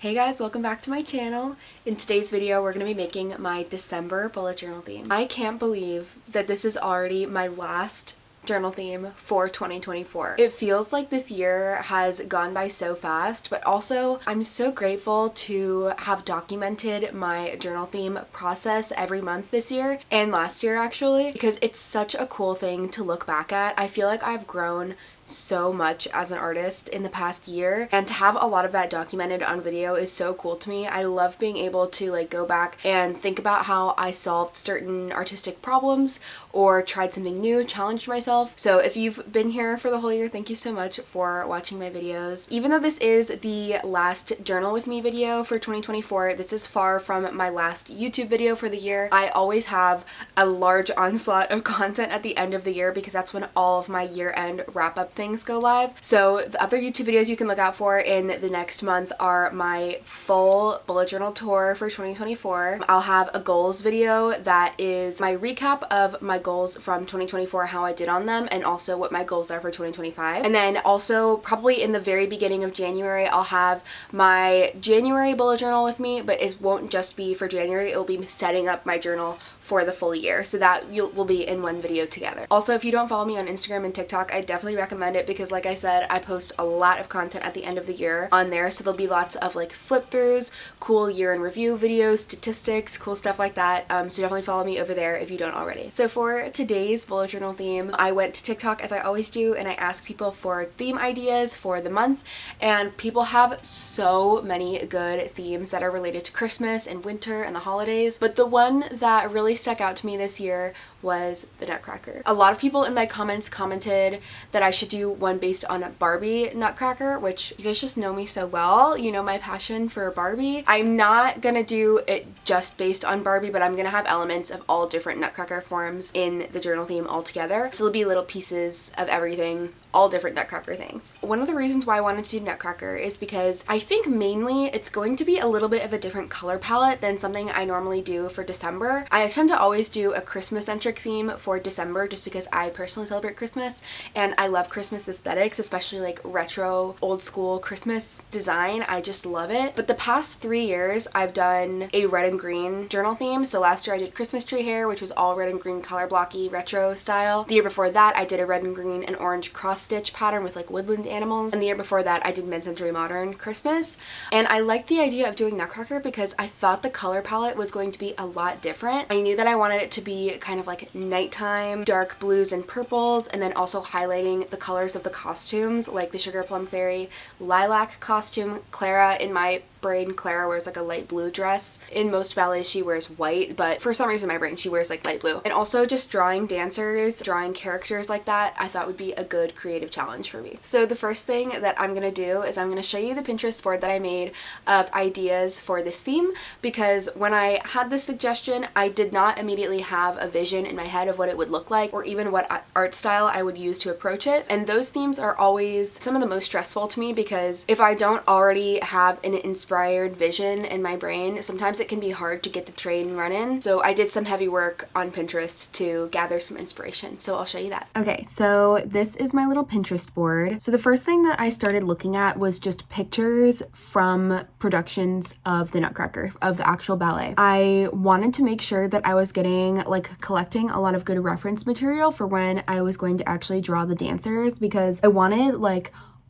Hey guys, welcome back to my channel. In today's video, we're going to be making my December bullet journal theme. I can't believe that this is already my last journal theme for 2024. It feels like this year has gone by so fast, but also I'm so grateful to have documented my journal theme process every month this year and last year actually, because it's such a cool thing to look back at. I feel like I've grown so much as an artist in the past year, and to have a lot of that documented on video is so cool to me. I love being able to go back and think about how I solved certain artistic problems or tried something new, challenged myself. So if you've been here for the whole year, thank you so much for watching my videos. Even though this is the last journal with me video for 2024, this is far from my last YouTube video for the year. I always have a large onslaught of content at the end of the year because that's when all of my year-end wrap-up things go live. So the other YouTube videos you can look out for in the next month are my full bullet journal tour for 2024. I'll have a goals video that is my recap of my goals from 2024, how I did on them, and also what my goals are for 2025. And then also probably in the very beginning of January, I'll have my January bullet journal with me, but it won't just be for January. It'll be setting up my journal for the full year, so that will be in one video together. Also, if you don't follow me on Instagram and TikTok, I definitely recommend it because like I said, I post a lot of content at the end of the year on there, so there'll be lots of flip throughs, cool year in review videos, statistics, cool stuff like that. So definitely follow me over there if you don't already. So for today's bullet journal theme, I went to TikTok as I always do, and I asked people for theme ideas for the month, and people have so many good themes that are related to Christmas and winter and the holidays, but the one that really stuck out to me this year was the Nutcracker. A lot of people in my comments commented that I should do one based on Barbie Nutcracker, which you guys just know me so well. You know my passion for Barbie. I'm not gonna do it just based on Barbie, but I'm gonna have elements of all different Nutcracker forms in the journal theme all together. So there'll be little pieces of everything, all different Nutcracker things. One of the reasons why I wanted to do Nutcracker is because I think mainly it's going to be a little bit of a different color palette than something I normally do for December. I tend to always do a Christmas-centric theme for December just because I personally celebrate Christmas and I love Christmas aesthetics, especially retro old school Christmas design. I just love it. But the past 3 years I've done a red and green journal theme. So last year I did Christmas tree hair, which was all red and green color blocky retro style. The year before that I did a red and green and orange cross stitch pattern with woodland animals, and the year before that I did mid-century modern Christmas. And I liked the idea of doing Nutcracker because I thought the color palette was going to be a lot different. I knew that I wanted it to be kind of nighttime dark blues and purples, and then also highlighting the colors of the costumes, like the Sugar Plum Fairy lilac costume. Clara, in my brain, Clara wears a light blue dress. In most ballets she wears white, but for some reason in my brain she wears light blue. And also just drawing dancers, drawing characters like that, I thought would be a good creative challenge for me. So the first thing that I'm gonna do is I'm gonna show you the Pinterest board that I made of ideas for this theme, because when I had this suggestion I did not immediately have a vision in my head of what it would look like or even what art style I would use to approach it. And those themes are always some of the most stressful to me because if I don't already have an inspired vision in my brain, sometimes it can be hard to get the train running. So I did some heavy work on Pinterest to gather some inspiration. So I'll show you that. Okay, so this is my little Pinterest board. So the first thing that I started looking at was just pictures from productions of the Nutcracker, of the actual ballet. I wanted to make sure that I was getting collecting a lot of good reference material for when I was going to actually draw the dancers, because I wanted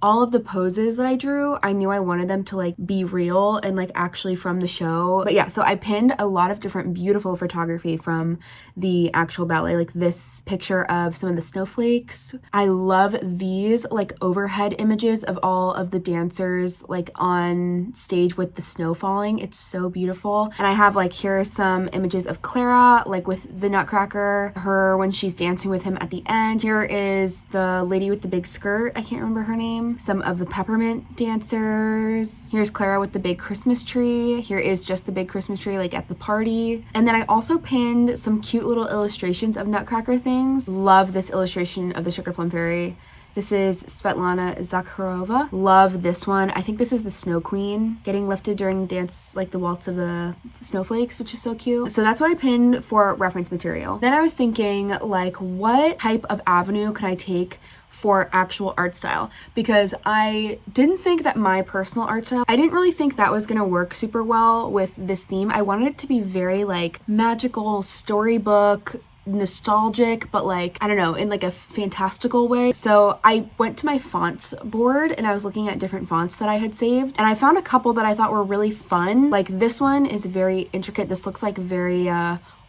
all of the poses that I drew, I knew I wanted them to be real and actually from the show. But yeah, so I pinned a lot of different beautiful photography from the actual ballet, like this picture of some of the snowflakes. I love these overhead images of all of the dancers on stage with the snow falling. It's so beautiful. And I have here are some images of Clara with the Nutcracker, her when she's dancing with him at the end. Here is the lady with the big skirt, I can't remember her name. Some of the peppermint dancers. Here's Clara with the big Christmas tree. Here is just the big Christmas tree at the party. And then I also pinned some cute little illustrations of Nutcracker things. Love this illustration of the Sugar Plum Fairy. This is Svetlana Zakharova. Love this one. I think this is the Snow Queen getting lifted during dance, like the waltz of the snowflakes, which is so cute. So that's what I pinned for reference material. Then I was thinking, like, what type of avenue could I take for actual art style, because I didn't think that my personal art style, I didn't really think that was gonna work super well with this theme. I wanted it to be very like magical, storybook, nostalgic, but like, I don't know, in like a fantastical way. So I went to my fonts board and I was looking at different fonts that I had saved, and I found a couple that I thought were really fun. Like this one is very intricate. This looks like very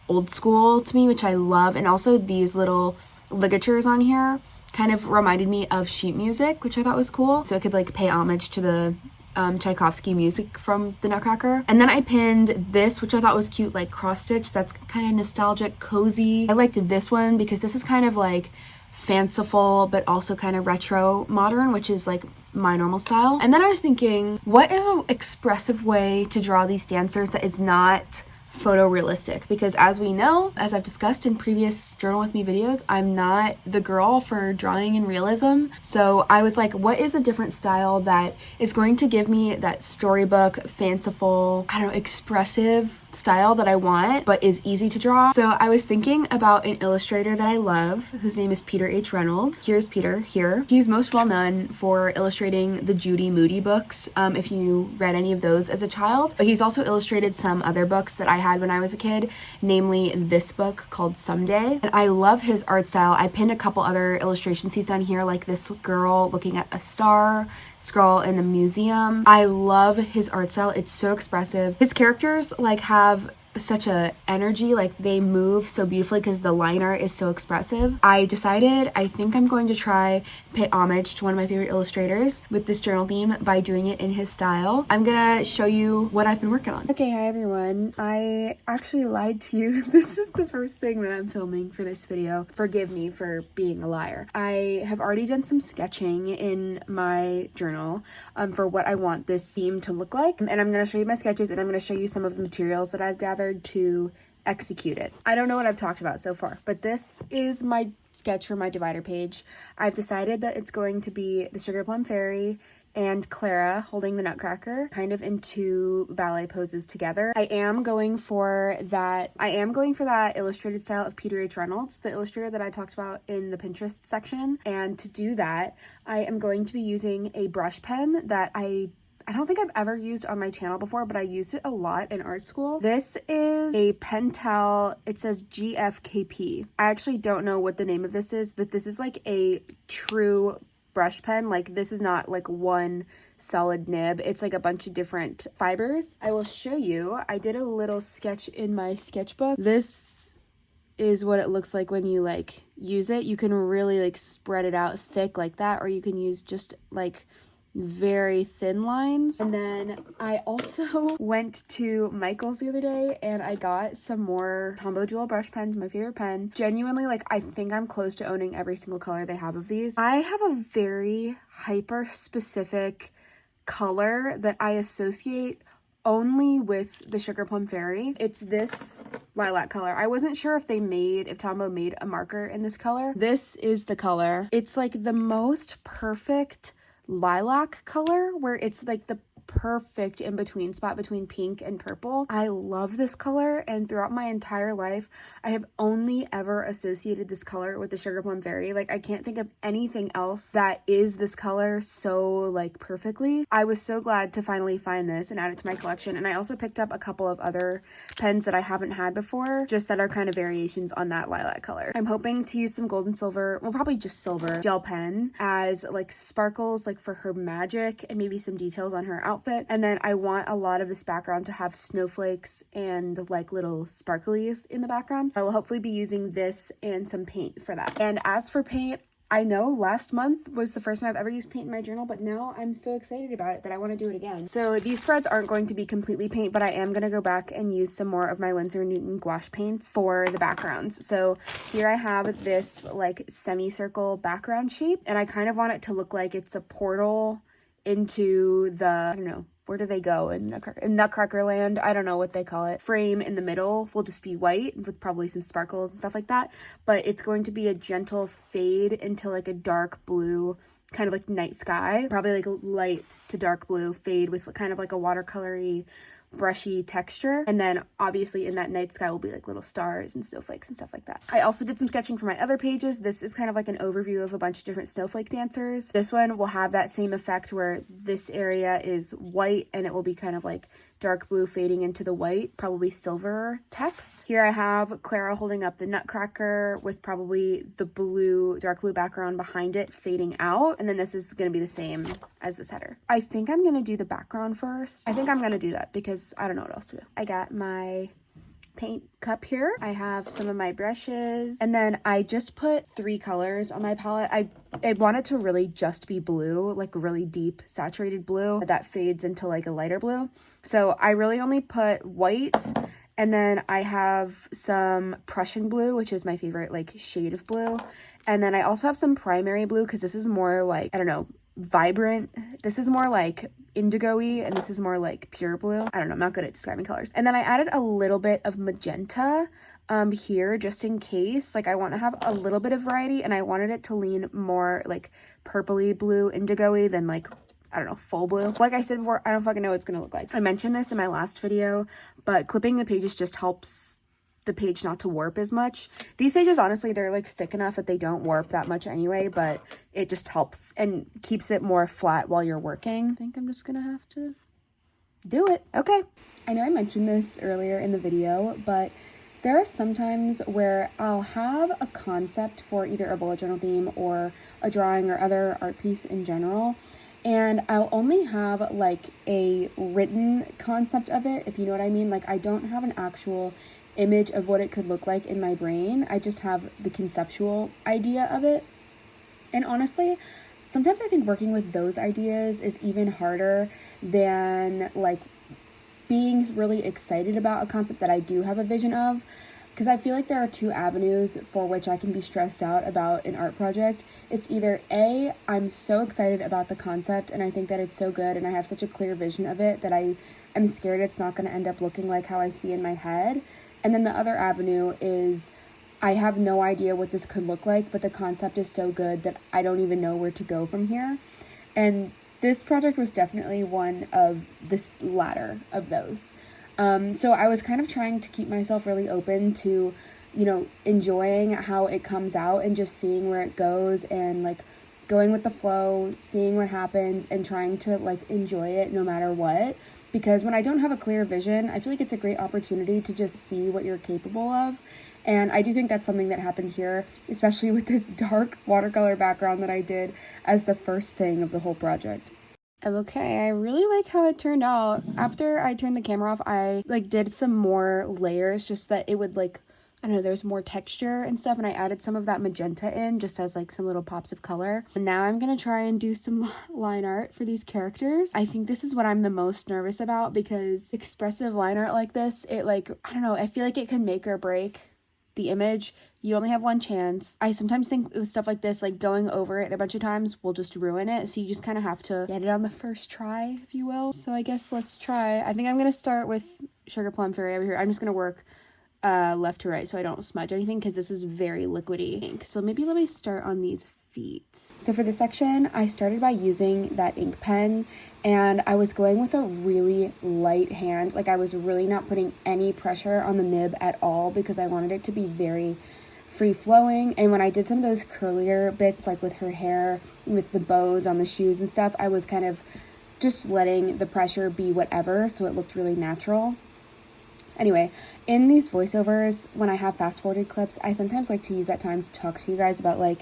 old school to me, which I love. And also these little ligatures on here kind of reminded me of sheet music, which I thought was cool. So I could like pay homage to the Tchaikovsky music from the Nutcracker. And then I pinned this, which I thought was cute, like cross stitch. That's kind of nostalgic, cozy. I liked this one because this is kind of like fanciful, but also kind of retro modern, which is like my normal style. And then I was thinking, what is an expressive way to draw these dancers that is not photorealistic? Because as we know, as I've discussed in previous Journal With Me videos, I'm not the girl for drawing in realism. So I was like, what is a different style that is going to give me that storybook, fanciful, I don't know, expressive style that I want, but is easy to draw? So I was thinking about an illustrator that I love, whose name is Peter H. Reynolds. Here's Peter here. He's most well known for illustrating the Judy Moody books, if you read any of those as a child. But he's also illustrated some other books that I had when I was a kid, namely this book called Someday. And I love his art style. I pinned a couple other illustrations he's done here, like this girl looking at a star, this girl in the museum. I love his art style. It's so expressive. His characters like have such a energy, like they move so beautifully because the line art is so expressive. I decided I think I'm going to try pay homage to one of my favorite illustrators with this journal theme by doing it in his style. I'm gonna show you what I've been working on. Okay, hi everyone. I actually lied to you. This is the first thing that I'm filming for this video. Forgive me for being a liar. I have already done some sketching in my journal for what I want this theme to look like, and I'm gonna show you my sketches, and I'm gonna show you some of the materials that I've gathered to execute it. I don't know what I've talked about so far, but this is my sketch for my divider page. I've decided that it's going to be the Sugar Plum Fairy and Clara holding the Nutcracker kind of in two ballet poses together. I am going for that illustrated style of Peter H. Reynolds, the illustrator that I talked about in the Pinterest section. And to do that, I am going to be using a brush pen that I don't think I've ever used on my channel before, but I used it a lot in art school. This is a Pentel, it says GFKP. I actually don't know what the name of this is, but this is like a true brush pen. Like this is not like one solid nib. It's like a bunch of different fibers. I will show you. I did a little sketch in my sketchbook. This is what it looks like when you like use it. You can really like spread it out thick like that, or you can use just like very thin lines. And then I also went to Michael's the other day and I got some more Tombow Jewel brush pens, my favorite pen. Genuinely, like I think I'm close to owning every single color they have of these. I have a very hyper specific color that I associate only with the Sugar Plum Fairy. It's this lilac color. I wasn't sure if Tombow made a marker in this color. This is the color. It's like the most perfect lilac color, where it's like the perfect in-between spot between pink and purple. I love this color, and throughout my entire life I have only ever associated this color with the Sugar Plum Fairy. Like I can't think of anything else that is this color so like perfectly. I was so glad to finally find this and add it to my collection. And I also picked up a couple of other pens that I haven't had before, just that are kind of variations on that lilac color. I'm hoping to use some gold and silver, well probably just silver gel pen as like sparkles, like for her magic, and maybe some details on her outfit. And then I want a lot of this background to have snowflakes and like little sparklies in the background. I will hopefully be using this and some paint for that. And as for paint, I know last month was the first time I've ever used paint in my journal, but now I'm so excited about it that I want to do it again. So these spreads aren't going to be completely paint, but I am going to go back and use some more of my Winsor & Newton gouache paints for the backgrounds. So here I have this like semicircle background shape, and I kind of want it to look like it's a portal into the, I don't know, where do they go in Nutcracker land? I don't know what they call it. Frame in the middle will just be white with probably some sparkles and stuff like that. But it's going to be a gentle fade into like a dark blue, kind of like night sky. Probably like a light to dark blue fade with kind of like a watercolory brushy texture, and then obviously in that night sky will be like little stars and snowflakes and stuff like that. I also did some sketching for my other pages. This is kind of like an overview of a bunch of different snowflake dancers. This one will have that same effect where this area is white and it will be kind of like dark blue fading into the white, probably silver text. Here I have Clara holding up the Nutcracker with probably the blue, dark blue background behind it fading out. And then this is going to be the same as this header. I think I'm going to do the background first. I think I'm going to do that because I don't know what else to do. I got my paint cup here. I have some of my brushes, and then I just put 3 colors on my palette. I want it to really just be blue, like really deep saturated blue that fades into like a lighter blue. So I really only put white, and then I have some Prussian blue, which is my favorite like shade of blue. And then I also have some primary blue because this is more like, I don't know, vibrant. This is more like indigo-y, and this is more like pure blue. I don't know, I'm not good at describing colors. And then I added a little bit of magenta here just in case. Like I want to have a little bit of variety, and I wanted it to lean more like purpley blue, indigo-y than like, I don't know, full blue. Like I said before, I don't fucking know what it's gonna look like. I mentioned this in my last video, but clipping the pages just helps the page not to warp as much. These pages, honestly, they're like thick enough that they don't warp that much anyway, but it just helps and keeps it more flat while you're working. I think I'm just gonna have to do it. Okay. I know I mentioned this earlier in the video, but there are some times where I'll have a concept for either a bullet journal theme or a drawing or other art piece in general, and I'll only have like a written concept of it, if you know what I mean. Like I don't have an actual image of what it could look like in my brain. I just have the conceptual idea of it. And honestly, sometimes I think working with those ideas is even harder than like being really excited about a concept that I do have a vision of, because I feel like there are 2 avenues for which I can be stressed out about an art project. It's either A, I'm so excited about the concept and I think that it's so good and I have such a clear vision of it that I am scared it's not going to end up looking like how I see in my head. And then the other avenue is I have no idea what this could look like, but the concept is so good that I don't even know where to go from here. And this project was definitely one of this latter of those. So I was kind of trying to keep myself really open to, you know, enjoying how it comes out and just seeing where it goes and like going with the flow, seeing what happens and trying to like enjoy it no matter what. Because when I don't have a clear vision, I feel like it's a great opportunity to just see what you're capable of. And I do think that's something that happened here, especially with this dark watercolor background that I did as the first thing of the whole project. Okay, I really like how it turned out. After I turned the camera off, I like did some more layers just that it would like, I don't know, there's more texture and stuff, and I added some of that magenta in just as like some little pops of color. And now I'm gonna try and do some line art for these characters. I think this is what I'm the most nervous about because expressive line art like this, it like, I don't know, I feel like it can make or break the image. You only have one chance. I sometimes think with stuff like this, like going over it a bunch of times will just ruin it. So you just kind of have to get it on the first try, if you will. So I guess let's try. I think I'm gonna start with Sugar Plum Fairy over here. I'm just gonna work left to right so I don't smudge anything because this is very liquidy ink. So maybe let me start on these feet. So for this section, I started by using that ink pen and I was going with a really light hand. Like I was really not putting any pressure on the nib at all because I wanted it to be very free flowing. And when I did some of those curlier bits, like with her hair, with the bows on the shoes and stuff, I was kind of just letting the pressure be whatever so it looked really natural. Anyway, in these voiceovers, when I have fast forwarded clips, I sometimes like to use that time to talk to you guys about like,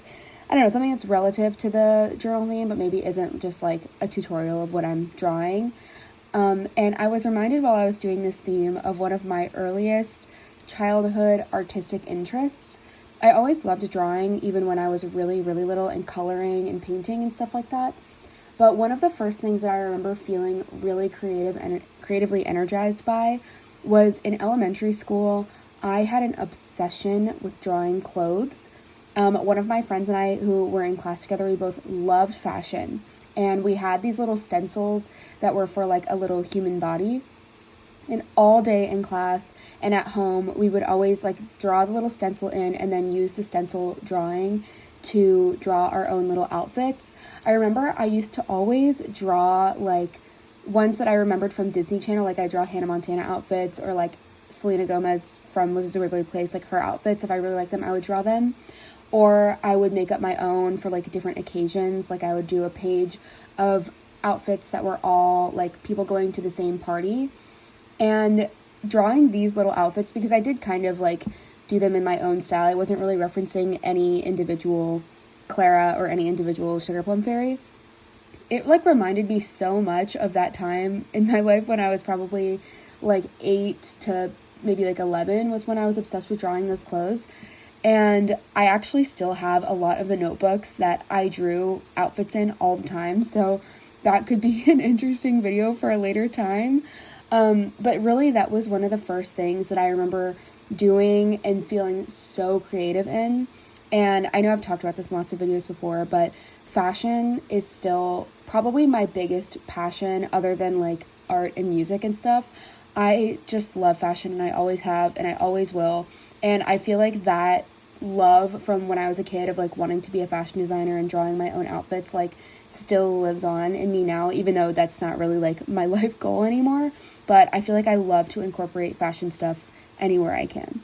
I don't know, something that's relative to the journal theme, but maybe isn't just like a tutorial of what I'm drawing. And I was reminded while I was doing this theme of one of my earliest childhood artistic interests. I always loved drawing, even when I was really, really little, and coloring and painting and stuff like that. But one of the first things that I remember feeling really creatively energized by was in elementary school. I had an obsession with drawing clothes. One of my friends and I who were in class together, we both loved fashion. and we had these little stencils that were for like a little human body. And all day in class and at home, we would always like draw the little stencil in and then use the stencil drawing to draw our own little outfits. I remember I used to always draw like ones that I remembered from Disney Channel, like I draw Hannah Montana outfits, or like Selena Gomez from Wizards of Waverly Place, like her outfits. If I really liked them, I would draw them. Or I would make up my own for like different occasions. Like I would do a page of outfits that were all like people going to the same party. And drawing these little outfits, because I did kind of like do them in my own style. I wasn't really referencing any individual Clara or any individual Sugar Plum Fairy. It like reminded me so much of that time in my life when I was probably like 8 to maybe like 11 was when I was obsessed with drawing those clothes. And I actually still have a lot of the notebooks that I drew outfits in all the time. So that could be an interesting video for a later time. But really that was one of the first things that I remember doing and feeling so creative in. And I know I've talked about this in lots of videos before, but fashion is still probably my biggest passion other than like art and music and stuff. I just love fashion, and I always have, and I always will. And I feel like that love from when I was a kid of like wanting to be a fashion designer and drawing my own outfits like still lives on in me now, even though that's not really like my life goal anymore. But I feel like I love to incorporate fashion stuff anywhere I can.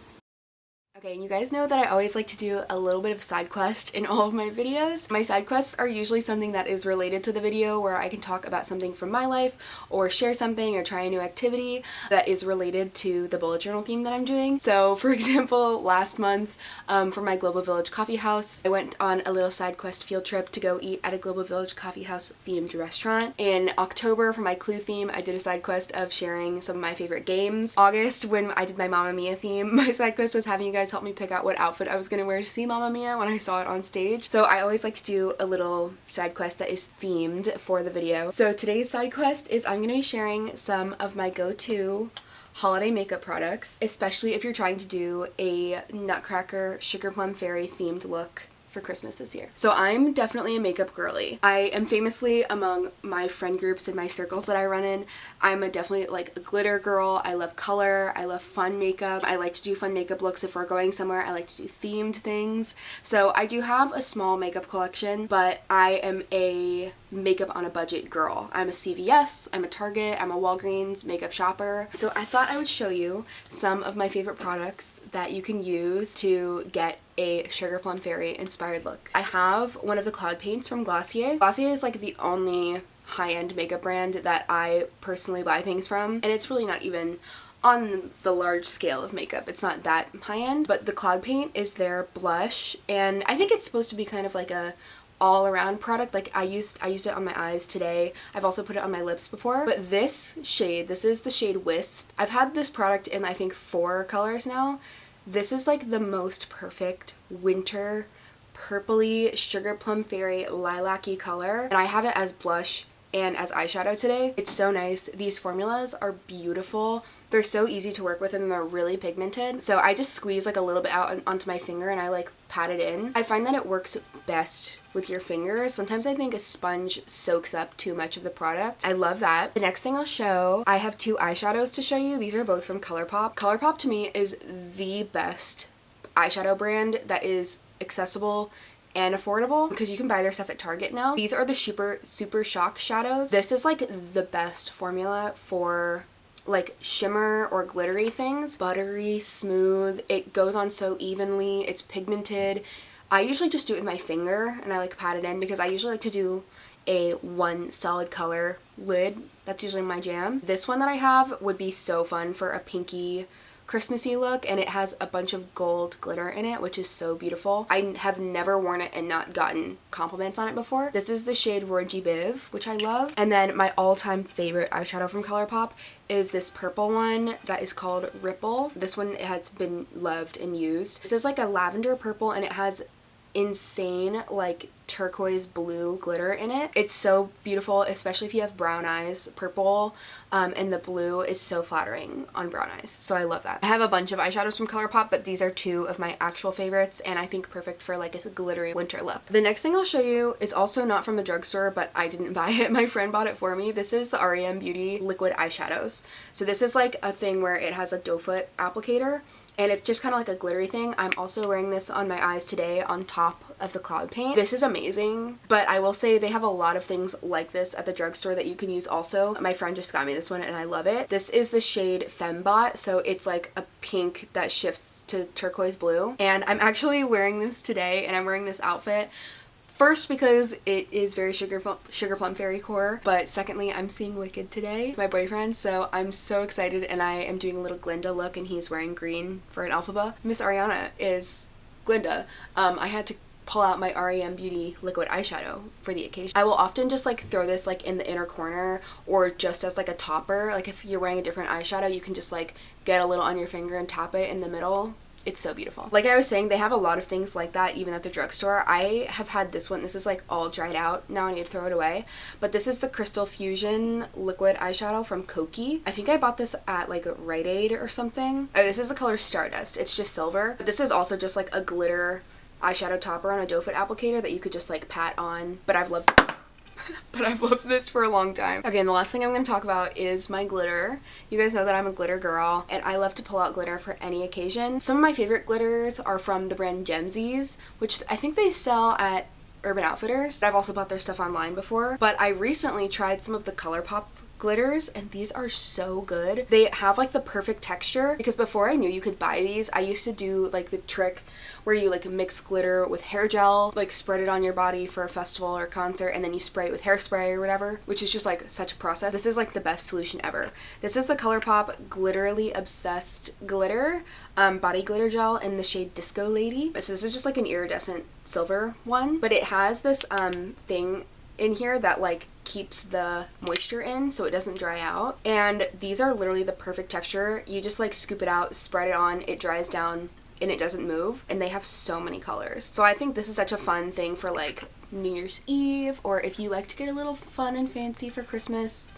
Okay, and you guys know that I always like to do a little bit of side quest in all of my videos. My side quests are usually something that is related to the video, where I can talk about something from my life or share something or try a new activity that is related to the bullet journal theme that I'm doing. So for example, last month for my Global Village coffee house, I went on a little side quest field trip to go eat at a Global Village coffee house themed restaurant. In October for my Clue theme, I did a side quest of sharing some of my favorite games. August, when I did my Mamma Mia theme, my side quest was having you guys help me pick out what outfit I was gonna wear to see Mamma Mia when I saw it on stage. So I always like to do a little side quest that is themed for the video. So today's side quest is I'm gonna be sharing some of my go-to holiday makeup products, especially if you're trying to do a Nutcracker Sugar Plum Fairy themed look for Christmas this year. So I'm definitely a makeup girly. I am famously, among my friend groups and my circles that I run in, I'm definitely like a glitter girl. I love color. I love fun makeup. I like to do fun makeup looks if we're going somewhere. I like to do themed things. So I do have a small makeup collection, but I am a makeup on a budget girl. I'm a CVS, I'm a Target, I'm a Walgreens makeup shopper. So I thought I would show you some of my favorite products that you can use to get a Sugar Plum Fairy inspired look. I have one of the cloud paints from Glacier. Glacier is like the only high-end makeup brand that I personally buy things from, and it's really not even on the large scale of makeup. It's not that high-end, but the cloud paint is their blush, and I think it's supposed to be kind of like a all-around product. Like I used it on my eyes today. I've also put it on my lips before. But this shade, this is the shade Wisp. I've had this product in I think 4 colors now. This is like the most perfect winter purpley Sugar Plum Fairy lilac-y color, and I have it as blush and as eyeshadow today. It's so nice. These formulas are beautiful. They're so easy to work with, and they're really pigmented. So I just squeeze like a little bit out onto my finger and I like pat it in. I find that it works best with your fingers. Sometimes I think a sponge soaks up too much of the product. I love that. The next thing I'll show, I have 2 eyeshadows to show you. These are both from ColourPop. ColourPop to me is the best eyeshadow brand that is accessible and affordable, because you can buy their stuff at Target now. These are the Super Shock shadows. This is like the best formula for like shimmer or glittery things. Buttery, smooth, it goes on so evenly, it's pigmented. I usually just do it with my finger and I like pat it in, because I usually like to do a one solid color lid. That's usually my jam. This one that I have would be so fun for a pinky Christmassy look, and it has a bunch of gold glitter in it, which is so beautiful. I have never worn it and not gotten compliments on it before. This is the shade Roy G. Biv, which I love. And then my all-time favorite eyeshadow from ColourPop is this purple one that is called Ripple. This one has been loved and used. This is like a lavender purple, and it has insane like turquoise blue glitter in it. It's so beautiful, especially if you have brown eyes. Purple and the blue is so flattering on brown eyes, so I love that. I have a bunch of eyeshadows from ColourPop, but these are two of my actual favorites, and I think perfect for like a glittery winter look. The next thing I'll show you is also not from the drugstore, but I didn't buy it. My friend bought it for me. This is the REM Beauty liquid eyeshadows. So this is like a thing where it has a doe foot applicator, and it's just kind of like a glittery thing. I'm also wearing this on my eyes today on top of the cloud paint. This is amazing, but I will say they have a lot of things like this at the drugstore that you can use also. My friend just got me this one and I love it. This is the shade Fembot, so it's like a pink that shifts to turquoise blue, and I'm actually wearing this today, and I'm wearing this outfit first because it is very Sugar Plum Fairy core, but secondly, I'm seeing Wicked today with my boyfriend, so I'm so excited, and I am doing a little Glinda look, and he's wearing green for an Elphaba. Miss Ariana is Glinda. I had to pull out my REM Beauty liquid eyeshadow for the occasion. I will often just like throw this like in the inner corner or just as like a topper. Like if you're wearing a different eyeshadow, you can just like get a little on your finger and tap it in the middle. It's so beautiful. Like I was saying, they have a lot of things like that even at the drugstore. I have had this one. This is like all dried out. Now I need to throw it away. But this is the Crystal Fusion liquid eyeshadow from Koki. I think I bought this at like Rite Aid or something. Oh, this is the color Stardust. It's just silver. But this is also just like a glitter eyeshadow topper on a doe foot applicator that you could just like pat on. But I've loved this for a long time. Okay, and the last thing I'm going to talk about is my glitter. You guys know that I'm a glitter girl, and I love to pull out glitter for any occasion. Some of my favorite glitters are from the brand Gemsies, which I think they sell at Urban Outfitters. I've also bought their stuff online before, but I recently tried some of the ColourPop glitters, and these are so good. They have like the perfect texture, because before I knew you could buy these, I used to do like the trick where you like mix glitter with hair gel, like spread it on your body for a festival or concert, and then you spray it with hairspray or whatever, which is just like such a process. This is like the best solution ever. This is the ColourPop Glitterly Obsessed Glitter body glitter gel in the shade Disco Lady. So this is just like an iridescent silver one, but it has this thing in here that like keeps the moisture in so it doesn't dry out, and these are literally the perfect texture. You just like scoop it out, spread it on, it dries down, and it doesn't move, and they have so many colors. So I think this is such a fun thing for like New Year's Eve, or if you like to get a little fun and fancy for Christmas.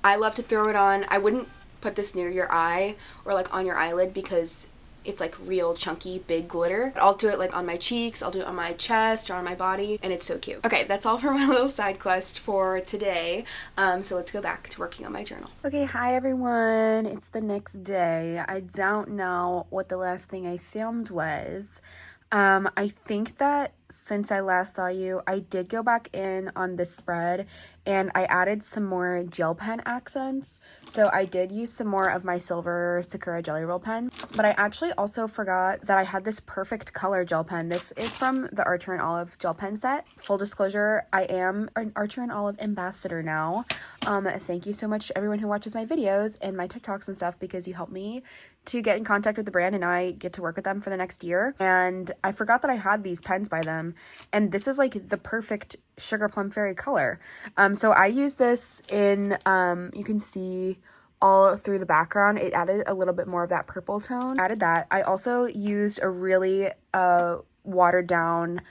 I love to throw it on. I wouldn't put this near your eye or like on your eyelid because it's like real chunky big glitter. But I'll do it like on my cheeks, I'll do it on my chest or on my body, and it's so cute. Okay, that's all for my little side quest for today. So let's go back to working on my journal. Okay, hi everyone. It's the next day. I don't know what the last thing I filmed was. I think that since I last saw you, I did go back in on this spread and I added some more gel pen accents. So I did use some more of my silver Sakura Jelly Roll pen, but I actually also forgot that I had this perfect color gel pen. This is from the Archer and Olive gel pen set. Full disclosure, I am an Archer and Olive ambassador now. Thank you so much to everyone who watches my videos and my TikToks and stuff, because you helped me to get in contact with the brand and I get to work with them for the next year. And I forgot that I had these pens by them, and this is like the perfect Sugar Plum Fairy color. So I use this in, you can see all through the background, it added a little bit more of that purple tone. Added that. I also used a really watered down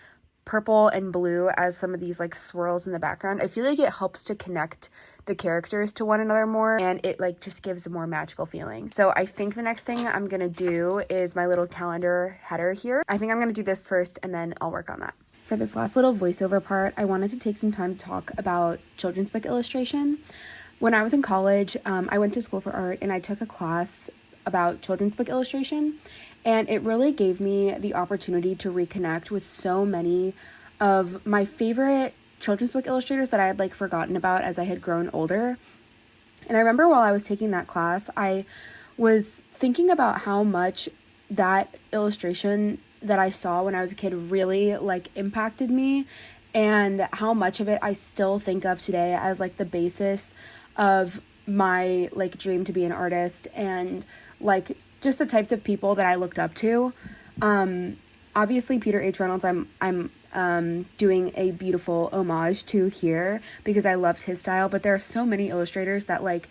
purple and blue as some of these like swirls in the background. I feel like it helps to connect the characters to one another more, and it like just gives a more magical feeling. So I think the next thing I'm gonna do is my little calendar header here. I think I'm gonna do this first and then I'll work on that. For this last little voiceover part, I wanted to take some time to talk about children's book illustration. When I was in college, I went to school for art and I took a class about children's book illustration, and it really gave me the opportunity to reconnect with so many of my favorite children's book illustrators that I had like forgotten about as I had grown older. And I remember while I was taking that class, I was thinking about how much that illustration that I saw when I was a kid really like impacted me, and how much of it I still think of today as like the basis of my like dream to be an artist, and like just the types of people that I looked up to. Obviously Peter H. Reynolds I'm doing a beautiful homage to here because I loved his style, but there are so many illustrators that like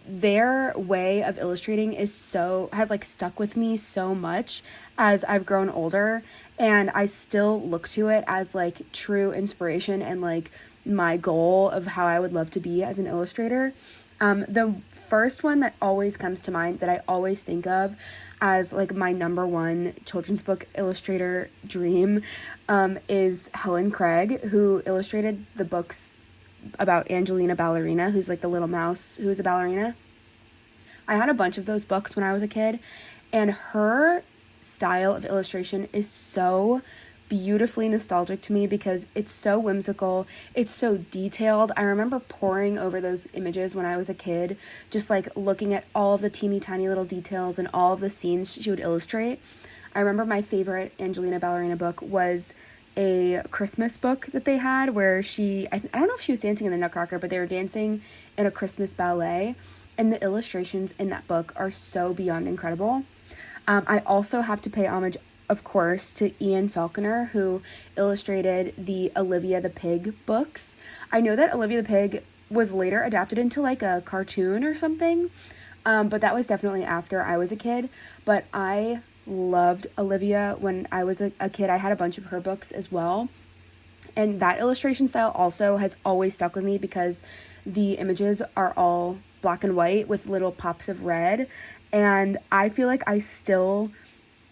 their way of illustrating has like stuck with me so much as I've grown older, and I still look to it as like true inspiration and like my goal of how I would love to be as an illustrator. The first one that always comes to mind, that I always think of as like my number one children's book illustrator dream, is Helen Craig, who illustrated the books about Angelina Ballerina, who's like the little mouse who is a ballerina. I had a bunch of those books when I was a kid, and her style of illustration is so beautifully nostalgic to me because it's so whimsical, it's so detailed. I remember poring over those images when I was a kid, just like looking at all of the teeny tiny little details and all of the scenes she would illustrate. I remember my favorite Angelina Ballerina book was a Christmas book that they had where I don't know if she was dancing in the Nutcracker, but they were dancing in a Christmas ballet, and the illustrations in that book are so beyond incredible. I also have to pay homage, of course, to Ian Falconer, who illustrated the Olivia the Pig books. I know that Olivia the Pig was later adapted into like a cartoon or something, but that was definitely after I was a kid. But I loved Olivia when I was a kid. I had a bunch of her books as well. And that illustration style also has always stuck with me because the images are all black and white with little pops of red. And I feel like I still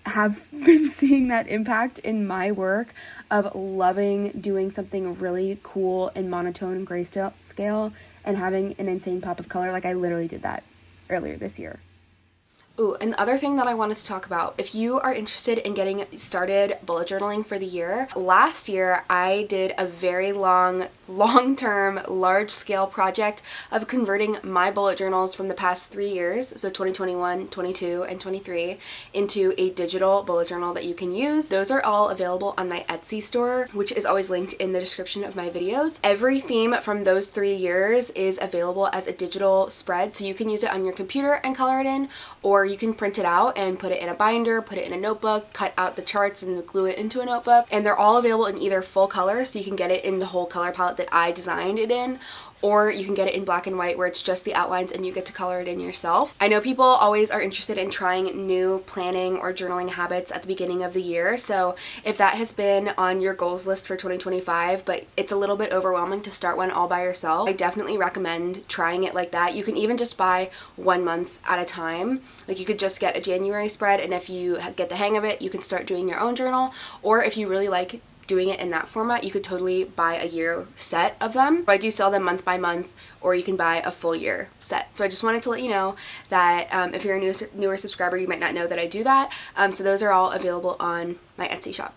have been seeing that impact in my work of loving doing something really cool in monotone and grayscale and having an insane pop of color. Like I literally did that earlier this year. Ooh, and the other thing that I wanted to talk about, if you are interested in getting started bullet journaling for the year, last year I did a very long-term, large-scale project of converting my bullet journals from the past 3 years, so 2021, 22, and 23, into a digital bullet journal that you can use. Those are all available on my Etsy store, which is always linked in the description of my videos. Every theme from those 3 years is available as a digital spread, so you can use it on your computer and color it in, or you can print it out and put it in a binder, put it in a notebook, cut out the charts and glue it into a notebook. And they're all available in either full color, so you can get it in the whole color palette that I designed it in, or you can get it in black and white where it's just the outlines and you get to color it in yourself. I know people always are interested in trying new planning or journaling habits at the beginning of the year, so if that has been on your goals list for 2025 but it's a little bit overwhelming to start one all by yourself, I definitely recommend trying it like that. You can even just buy 1 month at a time. Like you could just get a January spread, and if you get the hang of it you can start doing your own journal, or if you really like doing it in that format, you could totally buy a year set of them. I do sell them month by month, or you can buy a full year set. So I just wanted to let you know that if you're a newer subscriber, you might not know that I do that. So those are all available on my Etsy shop.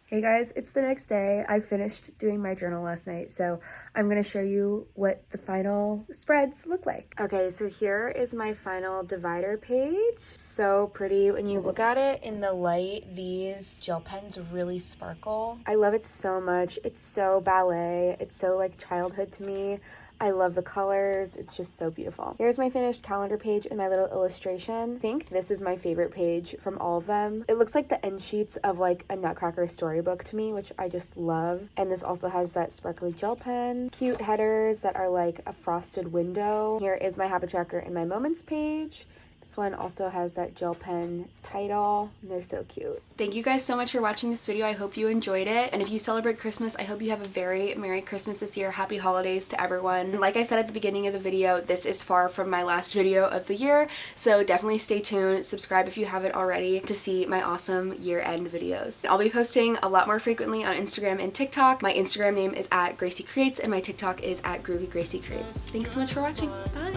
Hey guys, it's the next day. I finished doing my journal last night, so I'm going to show you what the final spreads look like. Okay, so here is my final divider page. So pretty. When you look at it in the light, these gel pens really sparkle. I love it so much. It's so ballet. It's so like childhood to me. I love the colors. It's just so beautiful. Here's my finished calendar page and my little illustration. I think this is my favorite page from all of them. It looks like the end sheets of like a Nutcracker storybook to me, which I just love. And this also has that sparkly gel pen, cute headers that are like a frosted window. Here is my habit tracker and my moments page. This one also has that gel pen title, and they're so cute. Thank you guys so much for watching this video. I hope you enjoyed it. And if you celebrate Christmas, I hope you have a very Merry Christmas this year. Happy holidays to everyone. Like I said at the beginning of the video, this is far from my last video of the year, so definitely stay tuned. Subscribe if you haven't already to see my awesome year-end videos. I'll be posting a lot more frequently on Instagram and TikTok. My Instagram name is @graciecreates and my TikTok is @groovygraciecreates. Thanks so much for watching. Bye!